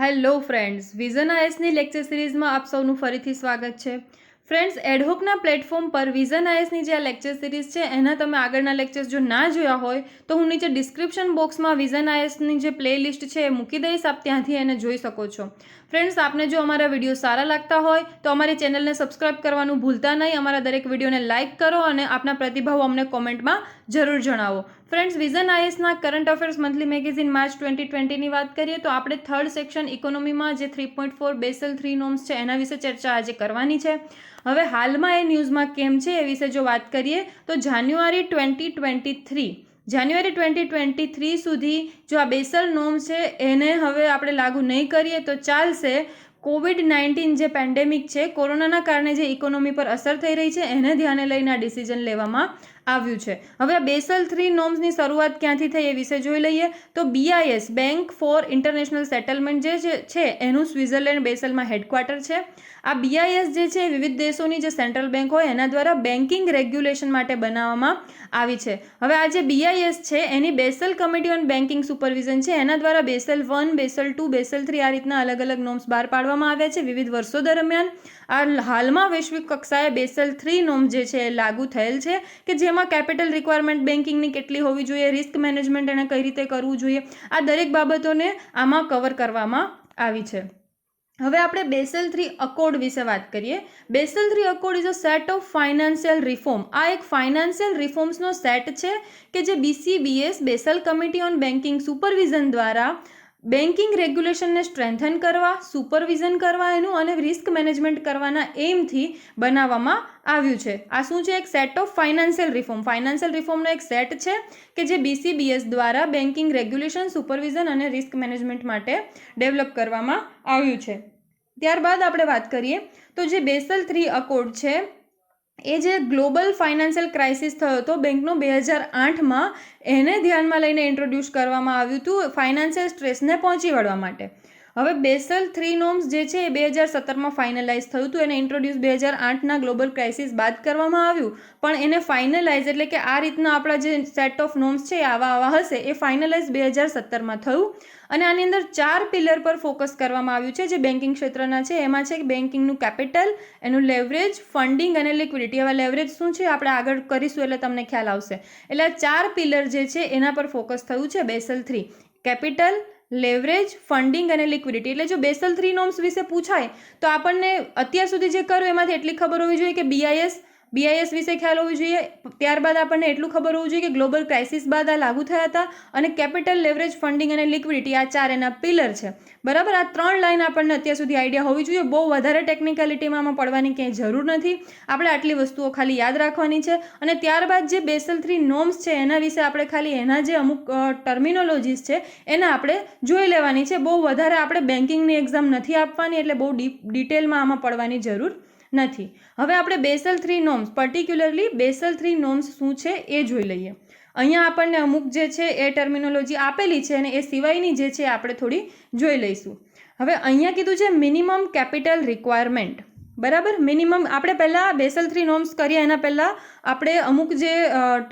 Hello friends, vision આઈએસની lecture સિરીઝમાં આપ સૌનું ફરીથી સ્વાગત છે. ફ્રેન્ડ્સ, એડહોકના પ્લેટફોર્મ પર વિઝન આઈએસની જે આ લેક્ચર સિરીઝ છે એના તમે આગળના લેક્ચર્સ જો ના જોયા હોય તો હું નીચે ડિસ્ક્રિપ્શન બોક્સમાં વિઝન આઈએસની જે પ્લેલિસ્ટ છે એ મૂકી દઈશ, આપ ત્યાંથી એને જોઈ શકો છો. ફ્રેન્ડ્સ, આપને જો અમારા વિડીયો સારા લાગતા હોય તો અમારી ચેનલને સબસ્ક્રાઇબ કરવાનું ભૂલતા નહીં. અમારા દરેક વિડીયોને લાઇક કરો અને આપના પ્રતિભાવો અમને કોમેન્ટમાં જરૂર જણાવો. ફ્રેન્ડ્સ, વિઝન આઈએસના current affairs monthly magazine March 2020ની વાત કરીએ તો આપણે થર્ડ સેક્શન ઇકોનોમીમાં જે 3.4 બેસલ 3 નોર્મ્સ છે એના વિશે ચર્ચા આજે કરવાની છે. હવે હાલમાં એ ન્યૂઝમાં કેમ છે એ વિશે જો વાત કરીએ તો જાન્યુઆરી 2023 સુધી જો આ બેસલ નોર્મ છે એને હવે આપણે લાગુ નહીં કરીએ તો ચાલશે. કોવિડ-19 જે પેન્ડેમિક છે, કોરોનાના કારણે જે ઇકોનોમી પર અસર થઈ રહી છે એને ધ્યાને લઈને આ ડિસિઝન લેવામાં આવ્યું છે. હવે આ બેસલ 3 નોર્મ્સની શરૂઆત ક્યાંથી થઈ એ વિશે જોઈ લઈએ તો BIS bank four international settlement જે છે એનું સ્વિટ્ઝરલેન્ડ બેસલમાં હેડક્વાર્ટર છે. આ BIS જે છે વિવિધ દેશોની જે સેન્ટ્રલ બેંક હોય એના દ્વારા બેન્કિંગ રેગ્યુલેશન માટે બનાવવામાં આવી છે. હવે આ જે BIS છે એની Basel committee on banking supervision છે એના દ્વારા બેસલ 1, બેસલ 2, બેસલ 3 આ રીતના અલગ અલગ નોર્મ્સ બહાર પાડવામાં આવ્યા છે વિવિધ વર્ષો દરમિયાન. આ હાલમાં વૈશ્વિક કક્ષાએ બેસલ 3 નોર્મ જે છે એ લાગુ થયેલ છે કે જેમાં કેપિટલ રિક્વાયરમેન્ટ બેન્કિંગની કેટલી હોવી જોઈએ, રિસ્ક મેનેજમેન્ટ એને કઈ રીતે કરવું જોઈએ, આ દરેક બાબતોને આમાં કવર કરવામાં આવી છે. હવે આપણે બેસલ 3 અકોર્ડ વિશે વાત કરીએ. Basel 3 accord is a set of financial reform. આ એક ફાઇનાન્શિયલ રિફોર્મ્સનો સેટ છે કે જે BCBS Basel committee on banking supervision દ્વારા બેન્કિંગ રેગ્યુલેશનને સ્ટ્રેન્થન કરવા, સુપરવિઝન કરવા એનું અને રિસ્ક મેનેજમેન્ટ કરવાના એમથી બનાવવામાં આવ્યું છે. આ શું છે? એક set of financial reform. Financial રિફોર્મનો એક સેટ છે કે જે BCBS દ્વારા બેન્કિંગ રેગ્યુલેશન, સુપરવિઝન અને રિસ્ક મેનેજમેન્ટ માટે ડેવલપ કરવામાં આવ્યું છે. ત્યારબાદ આપણે વાત કરીએ તો જે બેસલ 3 અકોર્ડ છે એ જે ગ્લોબલ ફાઇનાન્શિયલ ક્રાઇસિસ થયો હતો બેંકનો 2008માં એને ધ્યાનમાં લઈને ઇન્ટ્રોડ્યુસ કરવામાં આવ્યું હતું ફાઇનાન્શિયલ સ્ટ્રેસને પહોંચી વળવા માટે. હવે બેસલ 3 નોર્મ્સ જે છે એ 2017માં ફાઇનલાઇઝ થયું હતું. એને ઇન્ટ્રોડ્યુસ 2008ના ગ્લોબલ ક્રાઇસિસ બાદ કરવામાં આવ્યું, પણ એને ફાઇનલાઇઝ એટલે કે આ રીતના આપણા જે સેટ ઓફ નોર્મ્સ છે આવા હશે એ ફાઇનલાઇઝ 2017માં થયું. અને આની અંદર 4 પિલર પર ફોકસ કરવામાં આવ્યું છે જે બેન્કિંગ ક્ષેત્રના છે. એમાં છે કે બેન્કિંગનું કેપિટલ, એનું લેવરેજ, ફંડિંગ અને લિક્વિડિટી. હવે લેવરેજ શું છે આપણે આગળ કરીશું એટલે તમને ખ્યાલ આવશે. એટલે 4 પિલર જે છે એના પર ફોકસ થયું છે બેસલ 3: કેપિટલ, લેવરેજ, ફંડિંગ અને લિક્વિડિટી. એટલે જો બેસલ 3 નોર્મ્સ વિશે પૂછાય તો આપણને અત્યાર સુધી જે કર્યું એમાંથી એટલી ખબર હોવી જોઈએ કે BIS વિશે ખ્યાલ હોવી જોઈએ. ત્યારબાદ આપણને એટલું ખબર હોવું જોઈએ કે ગ્લોબલ ક્રાઇસિસ બાદ આ લાગુ થયા હતા અને કેપિટલ, લેવરેજ, ફંડિંગ અને લિક્વિડિટી આ 4 એના પિલર છે. બરાબર, આ 3 લાઈન આપણને અત્યાર સુધી આઈડિયા હોવી જોઈએ. બહુ વધારે ટેકનિકાલિટીમાં આમાં પડવાની ક્યાંય જરૂર નથી. આપણે આટલી વસ્તુઓ ખાલી યાદ રાખવાની છે. અને ત્યારબાદ જે બેસલ 3 નોર્મ્સ છે એના વિશે આપણે ખાલી એના જે અમુક ટર્મિનોલોજીસ છે એના આપણે જોઈ લેવાની છે. બહુ વધારે આપણે બેન્કિંગની એક્ઝામ નથી આપવાની એટલે બહુ ડિટેલમાં આમાં પડવાની જરૂર નથી. હવે આપણે Bessel 3 norms, particularly Bessel 3 norms શું છે એ જોઈ લઈએ. અહીંયા આપણને અમુક જે છે એ ટર્મિનોલોજી આપેલી છે અને એ સિવાયની જે છે આપણે થોડી જોઈ લઈશું. હવે અહીંયા કીધું છે મિનિમમ કેપિટલ રિક્વાયરમેન્ટ. બરાબર, મિનિમમ આપણે પહેલાં બેસલ 3 નોર્મ્સ કરીએ એના પહેલાં આપણે અમુક જે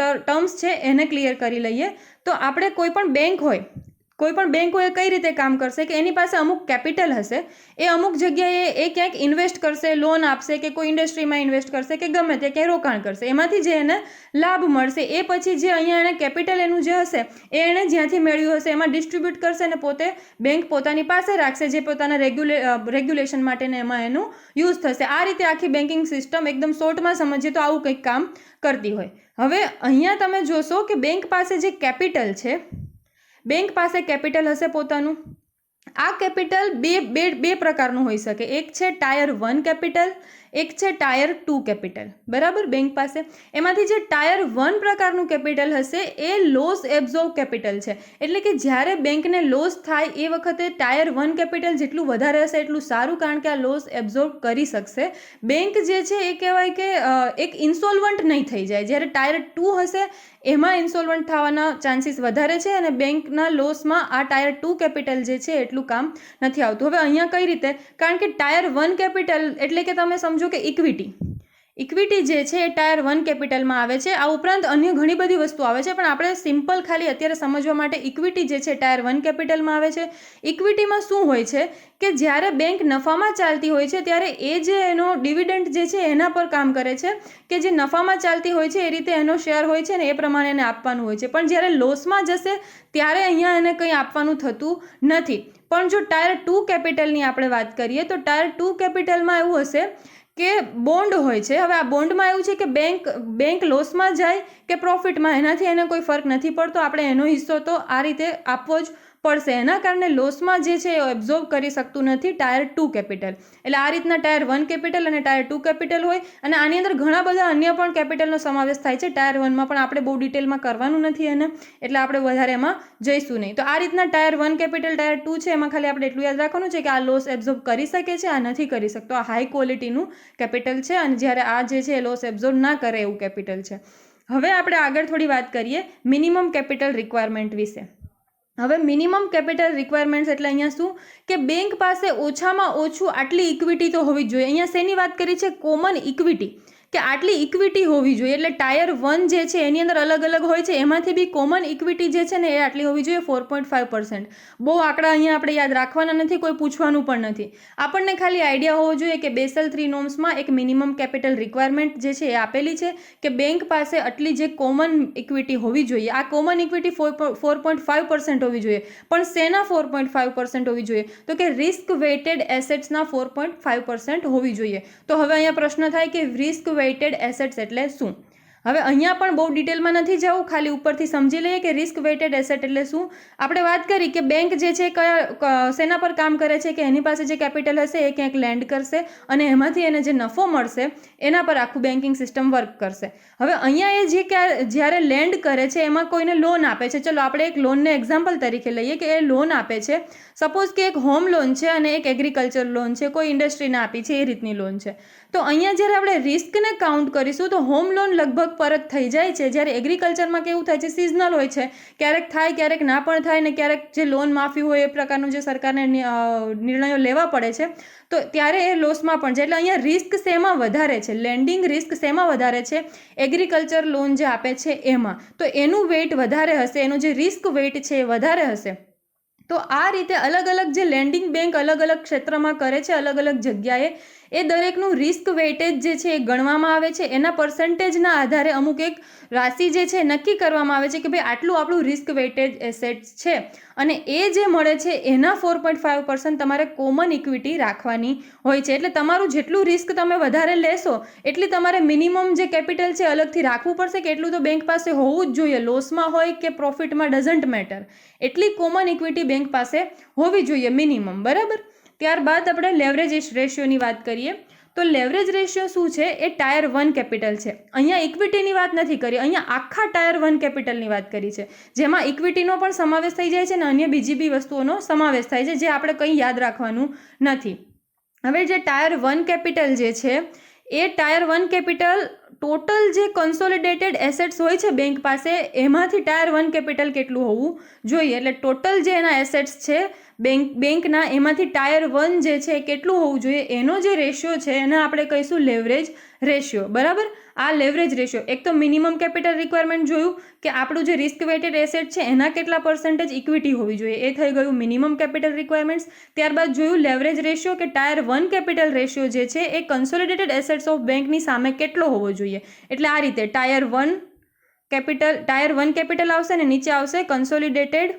ટર્મ્સ છે એને ક્લિયર કરી લઈએ. તો આપણે કોઈ પણ બેંક હોય એ કઈ રીતે કામ કરશે કે એની પાસે અમુક કેપિટલ હશે, એ અમુક જગ્યાએ એ ક્યાંક ઇન્વેસ્ટ કરશે, લોન આપશે કે કોઈ ઇન્ડસ્ટ્રીમાં ઇન્વેસ્ટ કરશે કે ગમે તે ક્યાંય રોકાણ કરશે, એમાંથી જે એને લાભ મળશે એ પછી જે અહીંયા એને કેપિટલ એનું જે હશે એ એણે જ્યાંથી મેળવ્યું હશે એમાં ડિસ્ટ્રીબ્યુટ કરશે અને પોતે બેંક પોતાની પાસે રાખશે જે પોતાના રેગ્યુલેશન માટે ને એમાં એનું યુઝ થશે. આ રીતે આખી બેન્કિંગ સિસ્ટમ એકદમ શોર્ટમાં સમજીએ તો આવું કંઈક કામ કરતી હોય. હવે અહીંયા તમે જોશો કે બેંક પાસે જે કેપિટલ છે, બેંક પાસે કેપિટલ હશે પોતાનું. આ કેપિટલ બે પ્રકારનું હોઈ શકે. એક છે ટાયર 1 કેપિટલ, એક છે ટાયર 2 કેપિટલ. બરાબર, બેંક પાસે એમાંથી જે ટાયર 1 પ્રકારનું કેપિટલ હશે એ લોસ એબ્ઝોર્બ કેપિટલ છે. એટલે કે જ્યારે બેંકને લોસ થાય એ વખતે ટાયર 1 કેપિટલ જેટલું વધારે હશે એટલું સારું, કારણ કે આ લોસ એબ્ઝોર્બ કરી શકશે. બેંક જે છે એ કહેવાય કે એક ઇન્સોલ્વન્ટ નહીં થઈ જાય. જ્યારે ટાયર 2 હશે એમાં ઇન્સોલ્વન્ટ થવાના ચાન્સીસ વધારે છે અને બેંકના લોસમાં આ ટાયર 2 કેપિટલ જે છે એટલું કામ નથી આવતું. હવે અહીંયા કઈ રીતે, કારણ કે ટાયર 1 કેપિટલ એટલે કે તમે સમજો કે ઇક્વિટી. ઇક્વિટી જે છે એ ટાયર 1 કેપિટલમાં આવે છે. આ ઉપરાંત અન્ય ઘણી બધી વસ્તુ આવે છે, પણ આપણે સિમ્પલ ખાલી અત્યારે સમજવા માટે ઇક્વિટી જે છે ટાયર 1 કેપિટલમાં આવે છે. ઇક્વિટીમાં શું હોય છે કે જ્યારે બેંક નફામાં ચાલતી હોય છે ત્યારે એ જે એનો ડિવિડન્ડ જે છે એના પર કામ કરે છે, કે જે નફામાં ચાલતી હોય છે એ રીતે એનો શેર હોય છે ને એ પ્રમાણે એને આપવાનું હોય છે. પણ જ્યારે લોસમાં જશે ત્યારે અહીંયા એને કંઈ આપવાનું થતું નથી. પણ જો ટાયર 2 કેપિટલની આપણે વાત કરીએ તો ટાયર 2 કેપિટલમાં એવું હશે કે બોન્ડ હોય છે. હવે આ બોન્ડમાં એવું છે કે બેંક લોસમાં જાય કે પ્રોફિટમાં એનાથી એને કોઈ ફરક નથી પડતો, આપણે એનો હિસ્સો તો આ રીતે આપવો જ પડશે. એના કારણે લોસમાં જે છે એ એબ્ઝોર્બ કરી શકતું નથી ટાયર 2 કેપિટલ. એટલે આ રીતના ટાયર 1 કેપિટલ અને ટાયર 2 કેપિટલ હોય, અને આની અંદર ઘણા બધા અન્ય પણ કેપિટલનો સમાવેશ થાય છે ટાયર 1માં, પણ આપણે બહુ ડિટેલમાં કરવાનું નથી એને, એટલે આપણે વધારે એમાં જઈશું નહીં. તો આ રીતના ટાયર 1 કેપિટલ, ટાયર 2 છે એમાં ખાલી આપણે એટલું યાદ રાખવાનું છે કે આ લોસ એબ્ઝોર્બ કરી શકે છે, આ નથી કરી શકતો. આ હાઈ ક્વોલિટીનું કેપિટલ છે, અને જ્યારે આ જે છે એ લોસ એબ્ઝોર્બ ના કરે એવું કેપિટલ છે. હવે આપણે આગળ થોડી વાત કરીએ મિનિમમ કેપિટલ રિક્વાયરમેન્ટ વિશે. હવે મિનિમમ કેપિટલ રિક્વાયરમેન્ટ્સ એટલે અહીંયા શું કે બેંક પાસે ઓછામાં ઓછું આટલી ઇક્વિટી તો હોવી જ જોઈએ. અહીંયા શેની વાત કરી છે? કોમન ઇક્વિટી, કે આટલી ઇક્વિટી હોવી જોઈએ. એટલે ટાયર 1 જે છે એની અંદર અલગ અલગ હોય છે, એમાંથી બી કોમન ઇક્વિટી જે છે ને એ આટલી હોવી જોઈએ 4.5%. બહુ આંકડા અહીંયા આપણે યાદ રાખવાના નથી, કોઈ પૂછવાનું પણ નથી. આપણને ખાલી આઈડિયા હોવો જોઈએ કે બેસલ 3 નોર્મ્સમાં એક મિનિમમ કેપિટલ રિક્વાયરમેન્ટ જે છે એ આપેલી છે કે બેંક પાસે આટલી જે કોમન ઇક્વિટી હોવી જોઈએ. આ કોમન ઇક્વિટી 4.5% હોવી જોઈએ. પણ શેના 4.5% હોવી જોઈએ? તો કે રિસ્ક વેઇટેડ એસેટ્સના 4.5% હોવી જોઈએ. તો હવે અહીંયા પ્રશ્ન થાય કે રિસ્ક વેઇટેડ એસેટ્સ એટલે શું? હવે અહીંયા પણ બહુ ડિટેલમાં નથી જવું, ખાલી ઉપરથી સમજી લઈએ કે રિસ્ક વેઇટેડ એસેટ એટલે શું. આપણે વાત કરી કે બેંક જે છે શેના પર કામ કરે છે કે એની પાસે જે કેપિટલ હશે એ ક્યાંક લેન્ડ કરશે અને એમાંથી એને જે નફો મળશે એના પર આખું બેન્કિંગ સિસ્ટમ વર્ક કરશે. હવે અહીંયા એ જે જ્યારે લેન્ડ કરે છે એમાં કોઈને લોન આપે છે. ચલો આપણે એક લોનને એક્ઝામ્પલ તરીકે લઈએ કે એ લોન આપે છે. સપોઝ કે એક હોમ લોન છે અને એક એગ્રીકલ્ચર લોન છે, કોઈ ઇન્ડસ્ટ્રીને આપી છે, એ રીતની લોન છે. તો અહીંયા જ્યારે આપણે રિસ્કને કાઉન્ટ કરીશું તો હોમ લોન લગભગ પરત થઈ જાય છે. જ્યારે એગ્રીકલ્ચરમાં કેવું થાય છે, સિઝનલ હોય છે, ક્યારેક થાય ક્યારેક ના પણ થાય, ને ક્યારેક જે લોન માફી હોય એ પ્રકારનું જે સરકારને નિર્ણયો લેવા પડે છે તો ત્યારે એ લોસમાં પણ જાય. એટલે અહીંયા રિસ્ક શેમાં વધારે છે? લેન્ડિંગ રિસ્ક શેમાં વધારે છે? એગ્રીકલ્ચર લોન જે આપે છે એમાં. તો એનું વેઇટ વધારે હશે, એનું જે રિસ્ક વેઇટ છે એ વધારે હશે. તો આ રીતે અલગ અલગ જે લેન્ડિંગ બેંક અલગ અલગ ક્ષેત્રમાં કરે છે, અલગ અલગ જગ્યાએ, એ દરેકનું રિસ્ક વેઇટેજ જે છે એ ગણવામાં આવે છે. એના પર્સન્ટેજના આધારે અમુક એક રાશિ જે છે નક્કી કરવામાં આવે છે કે ભાઈ આટલું આપણું રિસ્ક વેઇટેજ એસેટ્સ છે, અને એ જે મળે છે એના 4.5% તમારે કોમન ઇક્વિટી રાખવાની હોય છે. એટલે તમારું જેટલું રિસ્ક તમે વધારે લેશો એટલી તમારે મિનિમમ જે કેપિટલ છે અલગથી રાખવું પડશે, કે એટલું તો બેંક પાસે હોવું જ જોઈએ. લોસમાં હોય કે પ્રોફિટમાં ડઝન્ટ મેટર, એટલી કોમન ઇક્વિટી બેંક પાસે હોવી જોઈએ મિનિમમ. બરાબર. ત્યારબાદ આપણે લેવરેજ રેશિયોની વાત કરીએ તો લેવરેજ રેશિયો શું છે? એ ટાયર 1 કેપિટલ છે. અહીંયા ઇક્વિટીની વાત નથી કરી, અહીંયા આખા ટાયર 1 કેપિટલની વાત કરી છે, જેમાં ઇક્વિટીનો પણ સમાવેશ થઈ જાય છે અને અન્ય બીજી બી વસ્તુઓનો સમાવેશ થાય છે, જે આપણે કંઈ યાદ રાખવાનું નથી. હવે જે ટાયર 1 કેપિટલ જે છે એ ટાયર 1 કેપિટલ ટોટલ જે કન્સોલિડેટેડ એસેટ્સ હોય છે બેંક પાસે એમાંથી ટાયર 1 કેપિટલ કેટલું હોવું જોઈએ. એટલે ટોટલ જે એના એસેટ્સ છે બેંકના એમાંથી ટાયર 1 જે છે કેટલું હોવું જોઈએ, એનો જે રેશિયો છે એને આપણે કહીશું લેવરેજ રેશિયો. બરાબર. આ લેવરેજ રેશિયો, એક તો મિનિમમ કેપિટલ રિક્વાયરમેન્ટ જોયું કે આપણું જે રિસ્ક વેઇટેડ એસેટ છે એના કેટલા પર્સન્ટેજ ઇક્વિટી હોવી જોઈએ, એ થઈ ગયું મિનિમમ કેપિટલ રિક્વાયરમેન્ટ્સ. ત્યારબાદ જોયું લેવરેજ રેશિયો, કે ટાયર 1 કેપિટલ રેશિયો જે છે એ કન્સોલિડેટેડ એસેટ્સ ઓફ બેંકની સામે કેટલો હોવો જોઈએ. એટલે આ રીતે ટાયર 1 કેપિટલ આવશે ને નીચે આવશે કન્સોલિડેટેડ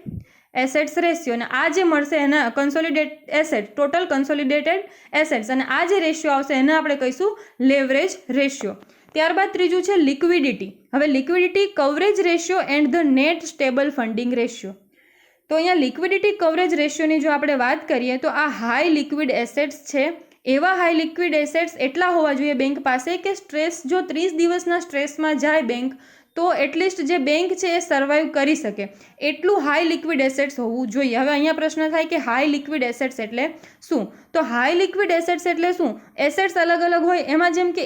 એસેટ્સ રેશિયો, અને આ જે મળશે એના ટોટલ કન્સોલિડેટેડ એસેટ્સ, અને આ જે રેશિયો આવશે એને આપણે કહીશું લેવરેજ રેશિયો. ત્યારબાદ ત્રીજું છે લિક્વિડિટી. હવે liquidity coverage ratio and the net stable funding ratio. તો અહીંયા લિક્વિડિટી કવરેજ રેશિયોની જો આપણે વાત કરીએ તો આ હાઈ લિક્વિડ એસેટ્સ છે. એવા હાઈ લિક્વિડ એસેટ્સ એટલા હોવા જોઈએ બેંક પાસે કે સ્ટ્રેસ, જો 30 દિવસના સ્ટ્રેસમાં જાય બેંક તો એટલીસ્ટ જે બેંક છે એ સર્વાઈવ કરી શકે, એટલું હાઈ લિક્વિડ એસેટ્સ હોવું જોઈએ. હવે અહીંયા પ્રશ્ન થાય કે હાઈ લિક્વિડ એસેટ્સ એટલે શું? તો હાઈ લિક્વિડ એસેટ્સ એટલે શું? એસેટ્સ અલગ અલગ હોય, એમાં જેમ કે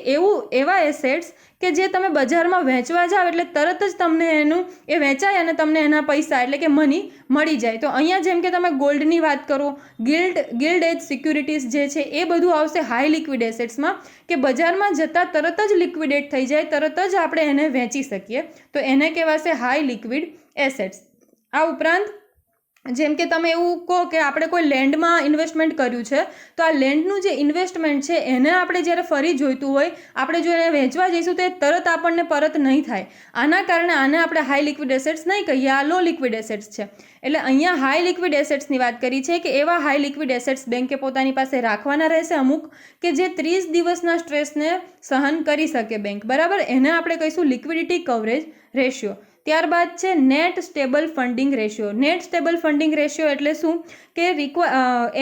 એવા એસેટ્સ કે જે તમે બજારમાં વેચવા જાઓ એટલે તરત જ તમને એનું એ વેચાય અને તમને એના પૈસા એટલે કે મની મળી જાય. તો અહીંયા જેમ કે તમે ગોલ્ડની વાત કરો, ગિલ્ડ એજ સિક્યુરિટીઝ જે છે એ બધું આવશે હાઈ લિક્વિડ એસેટ્સમાં, કે બજારમાં જતાં તરત જ લિક્વિડેટ થઈ જાય, તરત જ આપણે એને વેચી શકીએ, તો એને કહેવાશે હાઈ લિક્વિડ એસેટ્સ. આ ઉપરાંત જેમ કે તમે એવું કહો કે આપણે કોઈ લેન્ડમાં ઇન્વેસ્ટમેન્ટ કર્યું છે, તો આ લેન્ડનું જે ઇન્વેસ્ટમેન્ટ છે એને આપણે જ્યારે ફરી જોઈતું હોય, આપણે જો એને વેચવા જઈશું તો એ તરત આપણને પરત નહીં થાય. આના કારણે આને આપણે હાઈ લિક્વિડ એસેટ્સ નહીં કહીએ, આ લો લિક્વિડ એસેટ્સ છે. એટલે અહીંયા હાઈ લિક્વિડ એસેટ્સની વાત કરી છે કે એવા હાઈ લિક્વિડ એસેટ્સ બેંકે પોતાની પાસે રાખવાના રહેશે અમુક, કે જે 30 દિવસના સ્ટ્રેસને સહન કરી શકે બેંક, બરાબર. એને આપણે કહીશું લિક્વિડિટી કવરેજ રેશિયો. ત્યારબાદ છે net stable funding ratio. Net stable funding ratio એટલે શું કે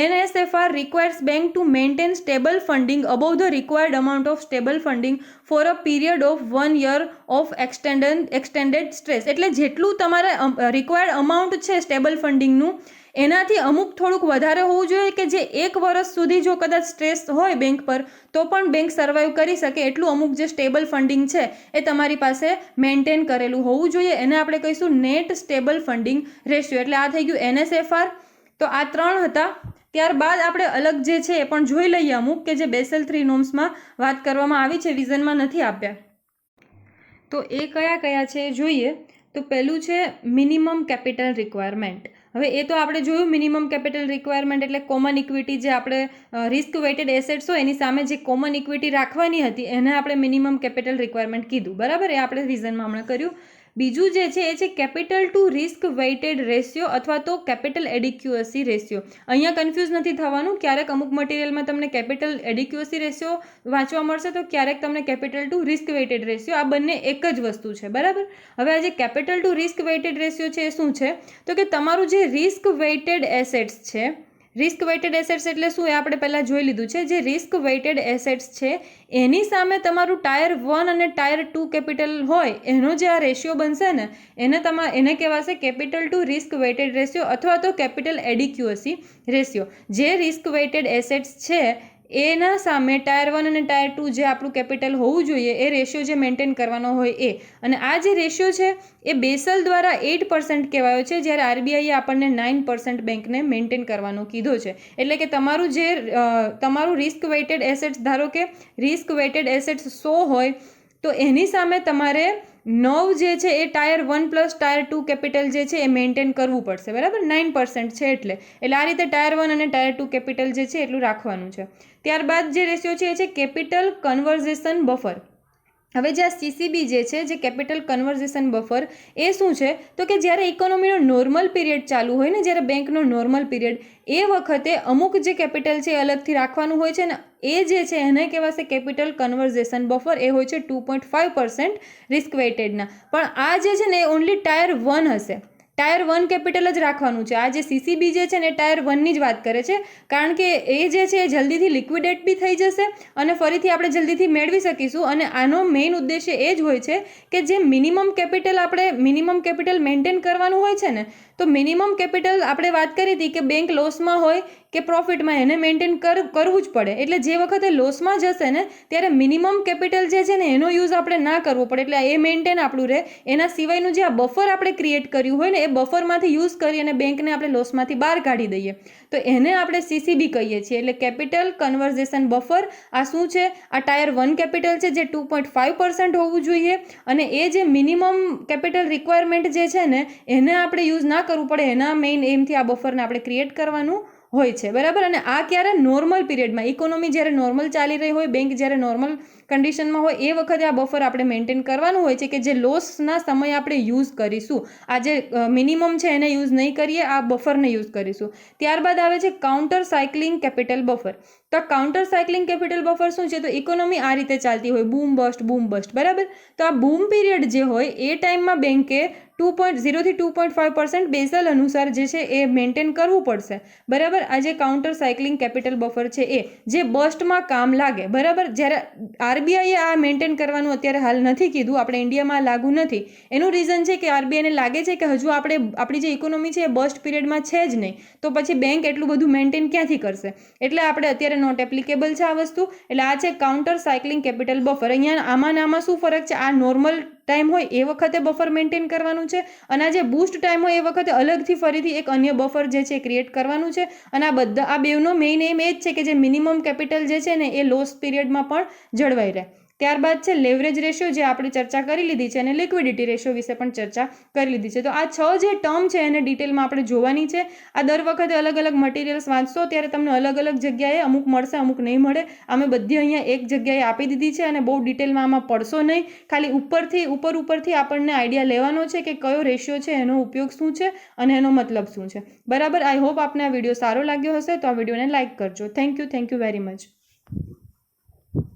NSFR requires bank to maintain stable funding above the required amount of stable funding for a period of 1 year of extended stress. એટલે જેટલું તમારે required amount છે stable ફંડિંગનું એનાથી અમુક થોડુંક વધારે હોવું જોઈએ, કે જે 1 વર્ષ સુધી જો કદાચ સ્ટ્રેસ હોય બેંક પર તો પણ બેંક સર્વાઈવ કરી શકે એટલું અમુક જે સ્ટેબલ ફંડિંગ છે એ તમારી પાસે મેન્ટેન કરેલું હોવું જોઈએ. એને આપણે કહીશું નેટ સ્ટેબલ ફંડિંગ રેશિયો. એટલે આ થઈ ગયું NSFR. તો આ 3 હતા. ત્યારબાદ આપણે અલગ જે છે એ પણ જોઈ લઈએ અમુક, કે જે બેસેલ 3 નોર્મ્સમાં વાત કરવામાં આવી છે, વિઝનમાં નથી આપ્યા. તો એ કયા કયા છે જોઈએ. તો પહેલું છે મિનિમમ કેપિટલ રિક્વાયરમેન્ટ. હવે એ તો આપણે જોયું, મિનિમમ કેપિટલ રિક્વાયરમેન્ટ એટલે કોમન ઇક્વિટી, જે આપણે રિસ્ક વેઇટેડ એસેટ્સ હોય એની સામે જે કોમન ઇક્વિટી રાખવાની હતી એને આપણે મિનિમમ કેપિટલ રિક્વાયરમેન્ટ કીધું, બરાબર. એ આપણે વિઝનમાં હમણાં કર્યું. બીજું જે છે એ છે capital to risk weighted ratio અથવા તો કેપિટલ એડિક્યુઅસી રેશિયો. અહીંયા કન્ફ્યુઝ નથી થવાનું, ક્યારેક અમુક મટીરિયલમાં તમને કેપિટલ એડિક્યુઅસી રેશિયો વાંચવા મળશે તો ક્યારેક તમને capital to risk weighted ratio. આ બંને એક જ વસ્તુ છે, બરાબર. હવે આ જે capital to risk weighted ratio છે એ શું છે, તો કે તમારું જે રિસ્ક વેઇટેડ એસેટ્સ છે, રિસ્ક વેઇટેડ એસેટ્સ એટલે શું એ આપણે પહેલાં જોઈ લીધું છે. જે રિસ્ક વેઇટેડ એસેટ્સ છે એની સામે તમારું ટાયર 1 અને ટાયર 2 કેપિટલ હોય એનો જે આ રેશિયો બનશે ને એને કહેવાશે capital to risk weighted ratio અથવા તો કેપિટલ એડિક્યુઅસી રેશિયો. જે રિસ્ક વેઇટેડ એસેટ્સ છે એના સામે ટાયર 1 અને ટાયર 2 જે આપણું કેપિટલ હોવું જોઈએ એ રેશિયો જે મેન્ટેન કરવાનો હોય એ. અને આ જે રેશિયો છે એ બેસલ દ્વારા 8% કહેવાયો છે, જ્યારે RBIએ આપણને 9% બેંકને મેન્ટેન કરવાનો કીધો છે. એટલે કે તમારું રિસ્ક વેઇટેડ એસેટ્સ, ધારો કે રિસ્ક વેઇટેડ એસેટ્સ 100 હોય તો એની સામે તમારે 9 જે છે એ ટાયર 1 પ્લસ ટાયર 2 કેપિટલ જે છે એ મેન્ટેન કરવું પડશે, બરાબર. 9% છે એટલે આ રીતે ટાયર 1 અને ટાયર 2 કેપિટલ જે છે એટલું રાખવાનું છે. ત્યારબાદ જે રેશિયો છે એ છે કેપિટલ કન્વર્ઝેશન બફર. હવે જે આ CCB જે છે, જે કેપિટલ કન્વર્ઝેશન બફર, એ શું છે તો કે જ્યારે ઇકોનોમીનો નોર્મલ પીરિયડ ચાલુ હોય ને, જ્યારે બેંકનો નોર્મલ પીરિયડ, એ વખતે અમુક જે કેપિટલ છે એ અલગથી રાખવાનું હોય છે ને, એ જે છે એને કહેવાશે કેપિટલ કન્વર્ઝેશન બફર. એ હોય છે 2.5% રિસ્ક વેઇટેડના. પણ આ જે છે ને એ ઓનલી ટાયર 1 હશે, ટાયર 1 કેપિટલ જ રાખવાનું છે. આ જે CCB જે છે ને એ ટાયર 1ની જ વાત કરે છે, કારણ કે એ જે છે એ જલ્દીથી લિક્વિડેટ બી થઈ જશે અને ફરીથી આપણે જલ્દીથી મેળવી શકીશું. અને આનો મેઇન ઉદ્દેશ્ય એ જ હોય છે કે જે મિનિમમ કેપિટલ મેન્ટેન કરવાનું હોય છે ને, તો મિનિમમ કેપિટલ આપણે વાત કરી હતી કે બેંક લોસમાં હોય કે પ્રોફિટમાં એને મેન્ટેન કરવું જ પડે. એટલે જે વખતે લોસમાં જશે ને ત્યારે મિનિમમ કેપિટલ જે છે ને એનો યુઝ આપણે ના કરવો પડે, એટલે એ મેન્ટેન આપણું રહે. એના સિવાયનું જે આ બફર આપણે ક્રિએટ કર્યું હોય ને એ બફરમાંથી યુઝ કરી અને બેંકને આપણે લોસમાંથી બહાર કાઢી દઈએ, તો એને આપણે CCB કહીએ છીએ. એટલે કેપિટલ કન્વર્ઝેશન બફર આ શું છે, આ ટાયર 1 કેપિટલ છે જે 2.5% હોવું જોઈએ. અને એ જે મિનિમમ કેપિટલ રિક્વાયરમેન્ટ જે છે ને એને આપણે યુઝ ના કરવું પડે, એના મેઇન એમથી આ બફરને આપણે ક્રિએટ કરવાનું હોય છે, બરાબર. અને આ ક્યારે નોર્મલ પીરિયડમાં, ઇકોનોમી જ્યારે નોર્મલ ચાલી રહી હોય, બેંક જ્યારે નોર્મલ કન્ડિશનમાં હોય એ વખતે આ બફર આપણે મેન્ટેન કરવાનું હોય છે, કે જે લોસના સમયે આપણે યુઝ કરીશું. આ જે મિનિમમ છે એને યુઝ નહીં કરીએ, આ બફરને યુઝ કરીશું. ત્યારબાદ આવે છે કાઉન્ટર સાયકલિંગ કેપિટલ બફર. તો આ કાઉન્ટર સાયકલિંગ કેપિટલ બફર શું છે, તો ઇકોનોમી આ રીતે ચાલતી હોય, બૂમ બસ્ટ, બરાબર. તો આ બૂમ પીરિયડ જે હોય એ ટાઈમમાં બેંકે 0 થી 2.5% બેસલ અનુસાર જે છે એ મેન્ટેન કરવું પડશે, બરાબર. આ જે કાઉન્ટર સાયકલિંગ કેપિટલ બફર છે એ જે બસ્ટમાં કામ લાગે, બરાબર. જ્યારે આરબીઆઈએ આ મેન્ટેન કરવાનું અત્યારે હાલ નથી કીધું, આપણે ઇન્ડિયામાં લાગુ નથી. એનું રીઝન છે કે આરબીઆઈને લાગે છે કે હજુ આપણી જે ઇકોનોમી છે એ બસ્ટ પીરિયડમાં છે જ નહીં, તો પછી બેંક એટલું બધું મેન્ટેન ક્યાંથી કરશે, એટલે આપણે અત્યારે નોટ એપ્લિકેબલ છે આ વસ્તુ. એટલે આ છે કાઉન્ટર સાયકલિંગ કેપિટલ બફર. અહીંયા આમાં શું ફરક છે, આ નોર્મલ ટાઈમ હોય એ વખતે બફર મેન્ટેન કરવાનું છે, અને આ જે બૂસ્ટ ટાઈમ હોય એ વખતે અલગથી ફરીથી એક અન્ય બફર જે છે ક્રિએટ કરવાનું છે. અને આ બેવનો મેઇન એમ એ જ છે કે જે મિનિમમ કેપિટલ જે છે ને એ લોસ પીરિયડમાં પણ જળવાઈ રહે. ત્યારબાદ છે લેવરેજ રેશિયો, જે આપણે ચર્ચા કરી લીધી છે, અને લિક્વિડિટી રેશિયો વિશે પણ ચર્ચા કરી લીધી છે. તો આ 6 જે ટર્મ છે એને ડિટેલમાં આપણે જોવાની છે. આ દર વખતે અલગ અલગ મટીરિયલ્સ વાંચશો ત્યારે તમને અલગ અલગ જગ્યાએ અમુક મળશે, અમુક નહીં મળે. અમે બધી અહીંયા એક જગ્યાએ આપી દીધી છે, અને બહુ ડિટેલમાં આમાં પડશો નહીં. ખાલી ઉપરથી આપણને આઈડિયા લેવાનો છે કે કયો રેશિયો છે, એનો ઉપયોગ શું છે અને એનો મતલબ શું છે, બરાબર. આઈ હોપ આપને આ વિડીયો સારો લાગ્યો હશે, તો આ વિડીયોને લાઇક કરજો. Thank you very much.